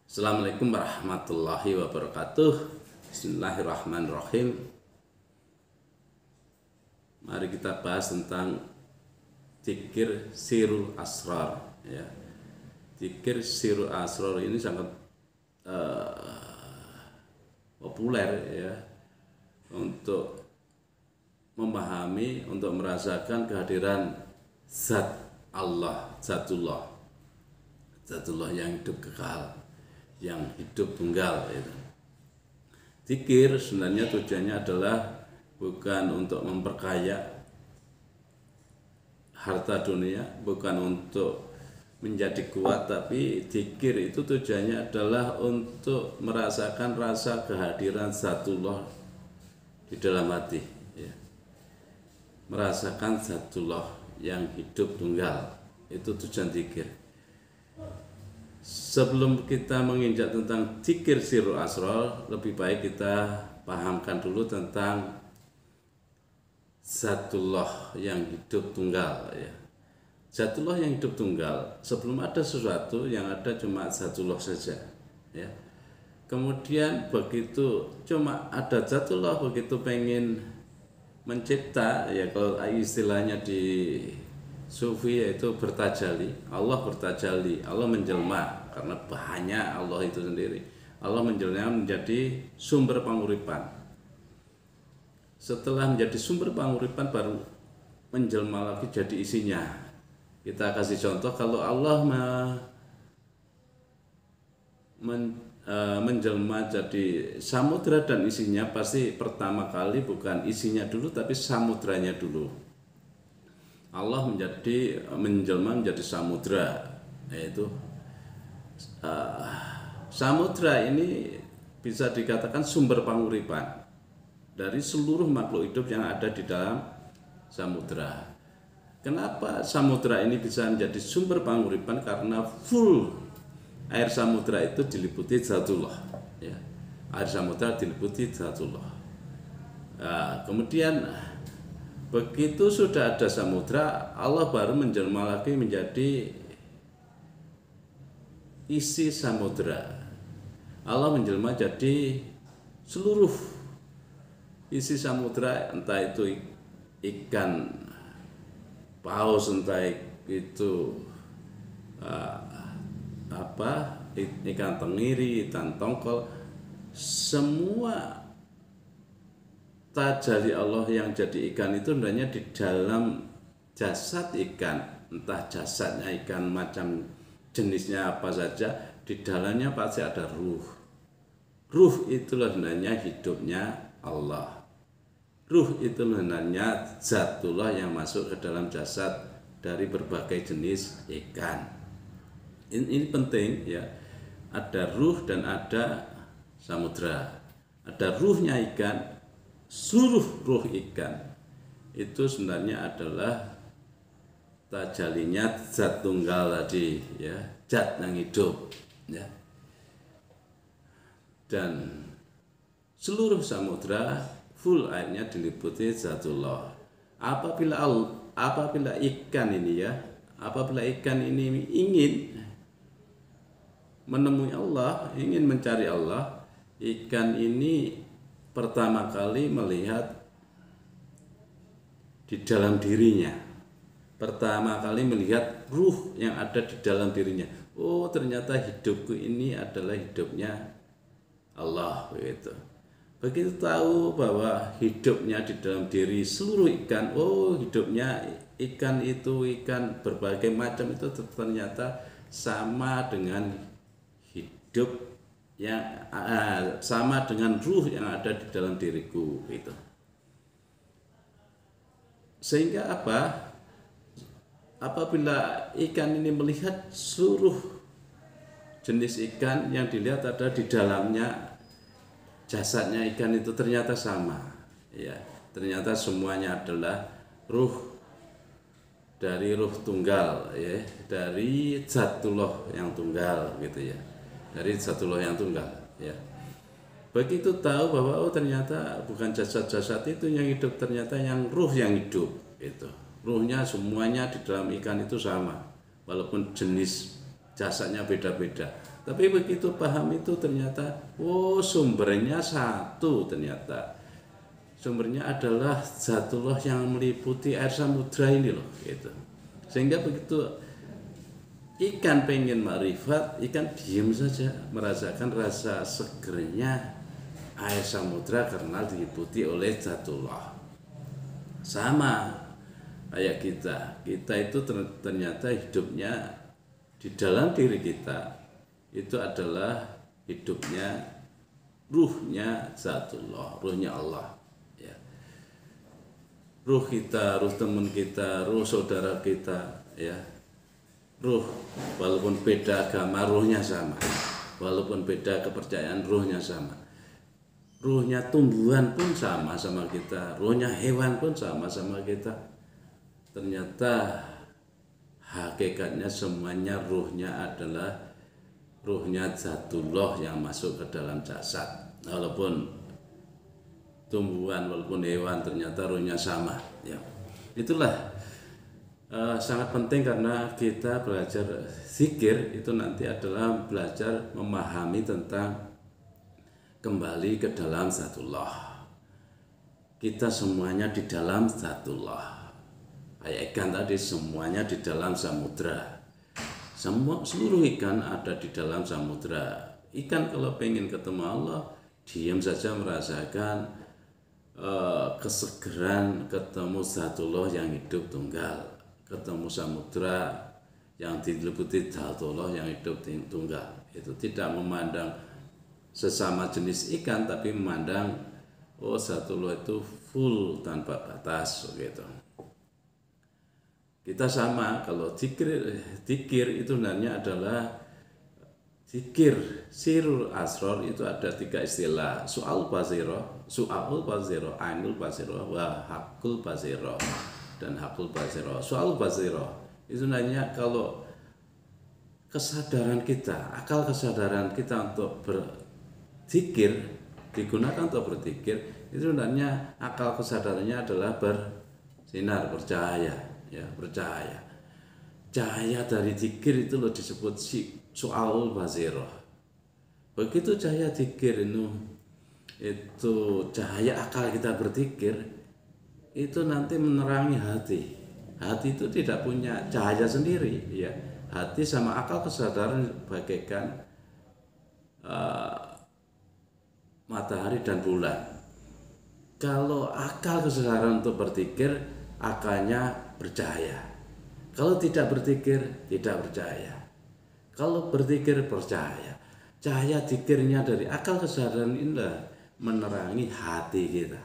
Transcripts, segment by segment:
Assalamualaikum warahmatullahi wabarakatuh. Bismillahirrahmanirrahim. Mari kita bahas tentang dzikir sirul asrar. Ya, dzikir sirul asrar ini sangat populer ya untuk memahami, untuk merasakan kehadiran zat Allah, zatullah yang hidup kekal, yang hidup tunggal itu. Dzikir sebenarnya tujuannya adalah bukan untuk memperkaya harta dunia, bukan untuk menjadi kuat, tapi dzikir itu tujuannya adalah untuk merasakan rasa kehadiran zatullah di dalam hati ya. Merasakan zatullah yang hidup tunggal, itu tujuan dzikir. Sebelum kita menginjak tentang dzikir sirul asrar, lebih baik kita pahamkan dulu tentang zatullah yang hidup tunggal ya. Zatullah yang hidup tunggal, sebelum ada sesuatu, yang ada cuma zatullah saja ya. Kemudian begitu cuma ada zatullah, begitu pengen mencipta ya, kalau istilahnya di Sufi yaitu bertajali, Allah bertajali, Allah menjelma, karena banyak Allah itu sendiri. Allah menjelma menjadi sumber penguripan. Setelah menjadi sumber penguripan baru menjelma lagi jadi isinya. Kita kasih contoh, kalau Allah menjelma jadi samudra dan isinya, pasti pertama kali bukan isinya dulu tapi samudranya dulu. Allah menjelma menjadi samudra, yaitu samudra ini bisa dikatakan sumber penguripan dari seluruh makhluk hidup yang ada di dalam samudra. Kenapa samudra ini bisa menjadi sumber penguripan? Karena full air samudra itu diliputi zatullah ya. Air samudra diliputi zatullah. Kemudian begitu sudah ada samudra, Allah baru menjelma lagi menjadi isi samudra. Allah menjelma jadi seluruh isi samudra, entah itu ikan paus, entah itu ikan tenggiri, ikan tongkol, semua tajali Allah yang jadi ikan itu sebenarnya di dalam jasad ikan, entah jasadnya ikan macam jenisnya apa saja, di dalamnya pasti ada ruh. Ruh itulah sebenarnya hidupnya Allah. Ruh itu sebenarnya zatullah yang masuk ke dalam jasad dari berbagai jenis ikan. Ini penting ya. Ada ruh dan ada samudra. Ada ruhnya ikan. Seluruh ruh ikan itu sebenarnya adalah tajalinya zat tunggal tadi ya, zat yang hidup ya. Dan seluruh samudra full airnya diliputi zatullah. Apabila ikan ini ingin menemui Allah, ingin mencari Allah, ikan ini pertama kali melihat di dalam dirinya, pertama kali melihat ruh yang ada di dalam dirinya. Oh, ternyata hidupku ini adalah hidupnya Allah begitu. Begitu tahu bahwa hidupnya di dalam diri seluruh ikan, oh hidupnya ikan itu, ikan berbagai macam itu ternyata sama dengan hidup yang sama dengan ruh yang ada di dalam diriku itu. Sehingga apa? Apabila ikan ini melihat seluruh jenis ikan yang dilihat ada di dalamnya, jasadnya ikan itu ternyata sama ya. Ternyata semuanya adalah ruh dari ruh tunggal ya, dari zatullah yang tunggal gitu ya. Dari zatullah yang tunggal ya. Begitu tahu bahwa oh ternyata bukan jasad-jasad itu yang hidup, ternyata yang ruh yang hidup itu. Ruhnya semuanya di dalam ikan itu sama, walaupun jenis jasadnya beda-beda. Tapi begitu paham itu ternyata, oh sumbernya satu ternyata. Sumbernya adalah Zatullah yang meliputi air samudra ini loh, gitu. Sehingga begitu ikan pengen makrifat, ikan diam saja merasakan rasa segernya air samudra karena diliputi oleh Zatullah. Sama kayak kita itu ternyata hidupnya di dalam diri kita itu adalah hidupnya ruhnya Zatullah, ruhnya Allah, ya. Ruh kita, ruh teman kita, ruh saudara kita, ya. Ruh, walaupun beda agama, ruhnya sama. Walaupun beda kepercayaan, ruhnya sama. Ruhnya tumbuhan pun sama kita, ruhnya hewan pun sama kita. Ternyata hakikatnya semuanya ruhnya adalah ruhnya Zatullah yang masuk ke dalam jasad. Walaupun tumbuhan, walaupun hewan, ternyata ruhnya sama, ya. Itulah sangat penting karena kita belajar zikir itu nanti adalah belajar memahami tentang kembali ke dalam Zatullah. Kita semuanya di dalam Zatullah. Kayak ikan tadi semuanya di dalam samudra. Seluruh ikan ada di dalam samudra. Ikan kalau pengen ketemu Allah, diam saja merasakan kesegeran ketemu Zatullah yang hidup tunggal, ketemu samudra yang diliputi Zatullah yang hidup tunggal. Itu tidak memandang sesama jenis ikan, tapi memandang Zatullah itu full tanpa batas, begitu. Kita sama, kalau zikir itu sebenarnya adalah zikir sirul asror itu ada 3 istilah: su'al basiro, ainul basiro, wa hakul basiro, dan hakul basiro. Su'al basiro itu sebenarnya kalau kesadaran kita, akal kesadaran kita untuk berzikir digunakan untuk berzikir, itu sebenarnya akal kesadarannya adalah bersinar, bercahaya, ya, bercahaya. Cahaya dari zikir itu loh disebut su'aul basirah. Begitu cahaya zikir itu cahaya akal kita berzikir, itu nanti menerangi hati. Hati itu tidak punya cahaya sendiri, ya. Hati sama akal kesadaran bagaikan matahari dan bulan. Kalau akal kesadaran untuk berzikir, akalnya bercahaya. Kalau tidak berzikir, tidak bercahaya. Kalau berzikir, bercahaya. Cahaya zikirnya dari akal kesadaran indah menerangi hati kita,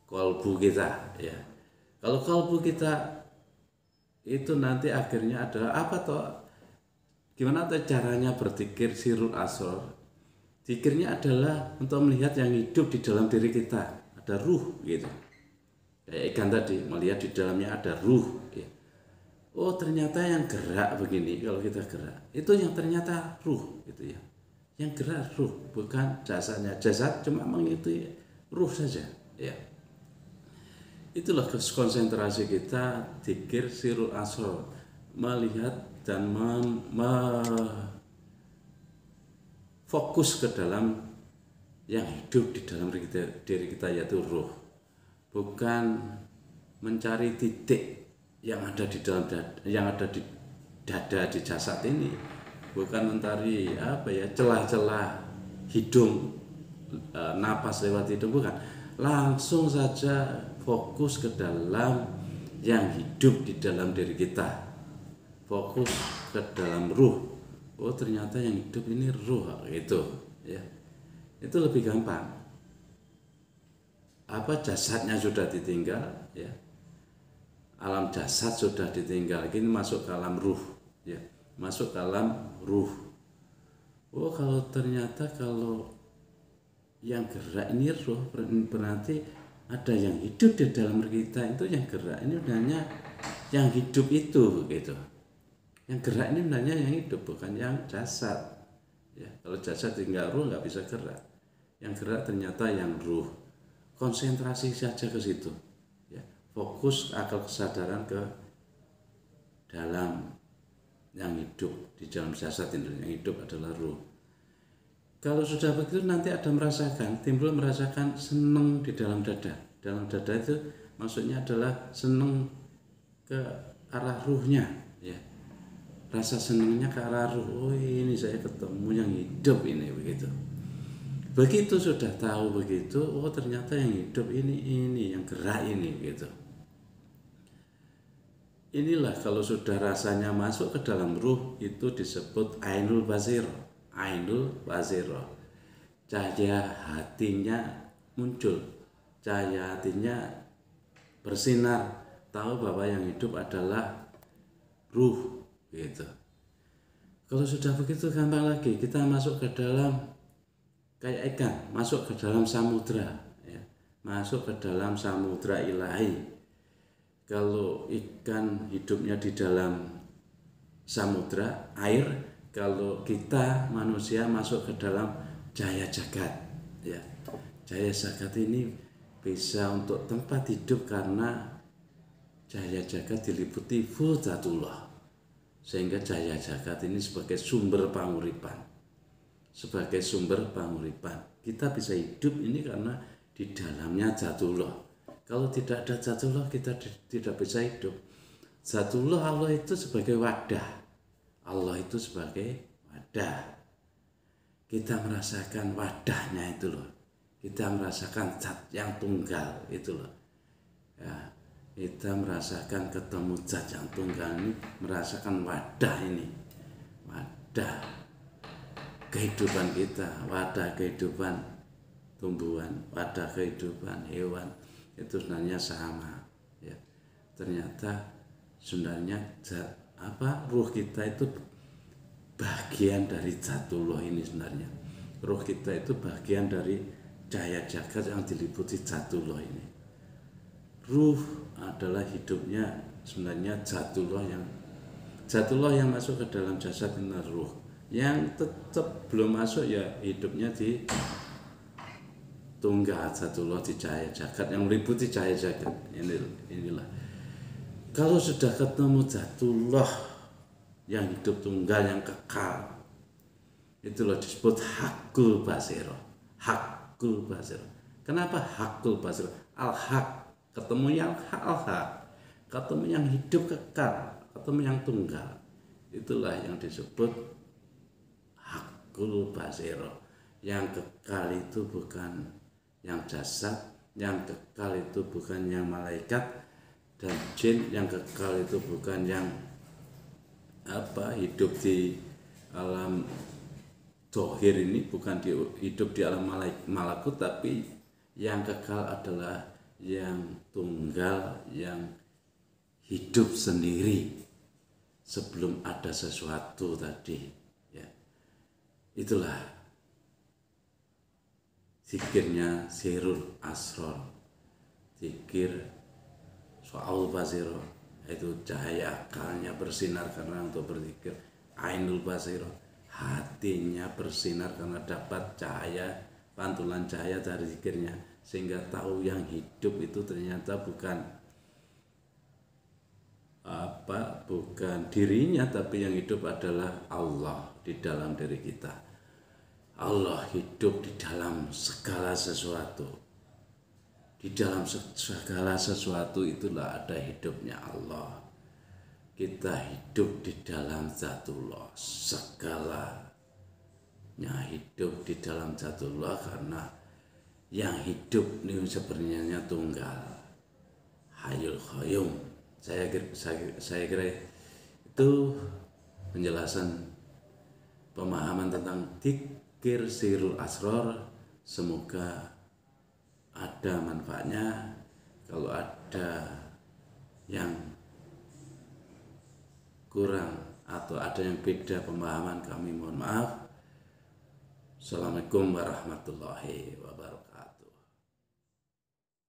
kolbu kita, ya. Kalau kolbu kita itu nanti akhirnya adalah apa toh? Gimana tuh caranya berzikir sirul asror? Zikirnya adalah untuk melihat yang hidup di dalam diri kita, ada ruh, gitu. Kayak ikan tadi, melihat di dalamnya ada ruh, ya. Oh ternyata yang gerak begini, kalau kita gerak itu yang ternyata ruh, gitu ya. Yang gerak ruh, bukan jasadnya. Jasad cuma mengikuti ruh saja, ya. Itulah konsentrasi kita zikir sirul asror, melihat dan fokus ke dalam yang hidup di dalam diri kita, yaitu ruh. Bukan mencari titik yang ada di dalam di dada, di jasad ini. Bukan mencari celah-celah hidung, napas lewat hidung, bukan. Langsung saja fokus ke dalam yang hidup di dalam diri kita. Fokus ke dalam ruh. Oh ternyata yang hidup ini ruh, gitu, ya. Itu lebih gampang. Jasadnya sudah ditinggal, ya. Alam jasad sudah ditinggal, ini masuk ke alam ruh, ya. Masuk ke alam ruh. Oh kalau ternyata kalau yang gerak ini ruh, berarti ada yang hidup di dalam kita, itu yang gerak ini sebenarnya yang hidup itu, gitu. Yang gerak ini sebenarnya yang hidup, bukan yang jasad, ya. Kalau jasad tinggal ruh nggak bisa gerak. Yang gerak ternyata yang ruh. Konsentrasi saja ke situ, ya. Fokus akal kesadaran ke dalam yang hidup di dalam jasad ini, yang hidup adalah ruh. Kalau sudah begitu nanti ada timbul merasakan senang di dalam dada. Dalam dada itu maksudnya adalah senang ke arah ruhnya, ya. Rasa senangnya ke arah ruh. Oh, ini saya ketemu yang hidup ini, begitu. Begitu sudah tahu begitu, oh ternyata yang hidup ini yang gerak ini, begitu. Inilah kalau sudah rasanya masuk ke dalam ruh itu disebut ainul basiro. Ainul basiro. Cahaya hatinya muncul. Cahaya hatinya bersinar, tahu bahwa yang hidup adalah ruh, gitu. Kalau sudah begitu gampang lagi, kita masuk ke dalam kayak ikan, masuk ke dalam samudra, ya. Masuk ke dalam samudra ilahi. Kalau ikan hidupnya di dalam samudra air, kalau kita manusia masuk ke dalam cahaya jagat, ya. Cahaya jagat ini bisa untuk tempat hidup karena cahaya jagat diliputi Fudzatullah, sehingga cahaya jagat ini sebagai sumber panguripan. Sebagai sumber panguripan kita bisa hidup ini karena di dalamnya Dzatullah. Kalau tidak ada Dzatullah kita tidak bisa hidup. Dzatullah Allah itu sebagai wadah. Allah itu sebagai wadah. Kita merasakan wadahnya itu loh. Kita merasakan zat yang tunggal itu loh. Ya, kita merasakan ketemu zat yang tunggal ini, merasakan wadah ini. Wadah kehidupan kita, wadah kehidupan tumbuhan, wadah kehidupan hewan. Itu sebenarnya sama, ya. Ternyata sebenarnya ruh kita itu bagian dari Dzatullah ini sebenarnya. Ruh kita itu bagian dari cahaya jagat yang diliputi Dzatullah ini. Ruh adalah hidupnya sebenarnya Dzatullah yang masuk ke dalam jasad ini ruh. Yang tetap belum masuk ya hidupnya di tunggal Dzatullah, di cahaya jagat yang meliputi cahaya jagat. Inilah. Kalau sudah ketemu Dzatullah yang hidup tunggal yang kekal, itulah disebut hakul basiro. Hakul basiro. Kenapa hakul basiro? Al-haq, ketemu yang al-haq, ketemu yang hidup kekal, ketemu yang tunggal. Itulah yang disebut hakul basiro. Yang kekal itu bukan yang jasad, yang kekal itu bukan yang malaikat dan jin, yang kekal itu bukan yang hidup di alam dohir ini, bukan hidup di alam malakut, tapi yang kekal adalah yang tunggal, yang hidup sendiri sebelum ada sesuatu tadi, ya. Itulah zikirnya Sirul Asror, zikir Soal Basiro, itu cahaya akalnya bersinar karena untuk berzikir. Ainul Basiro, hatinya bersinar karena dapat cahaya, pantulan cahaya dari zikirnya, sehingga tahu yang hidup itu ternyata bukan dirinya, tapi yang hidup adalah Allah di dalam diri kita. Allah hidup di dalam segala sesuatu. Di dalam segala sesuatu itulah ada hidupnya Allah. Kita hidup di dalam Dzatullah. Segalanya hidup di dalam Dzatullah karena yang hidup ini sebenarnya tunggal. Hayyul Qayyum. Saya kira itu penjelasan pemahaman tentang zikir Sirul Asror. Semoga ada manfaatnya. Kalau ada yang kurang atau ada yang beda pemahaman, kami mohon maaf. Assalamualaikum warahmatullahi wabarakatuh.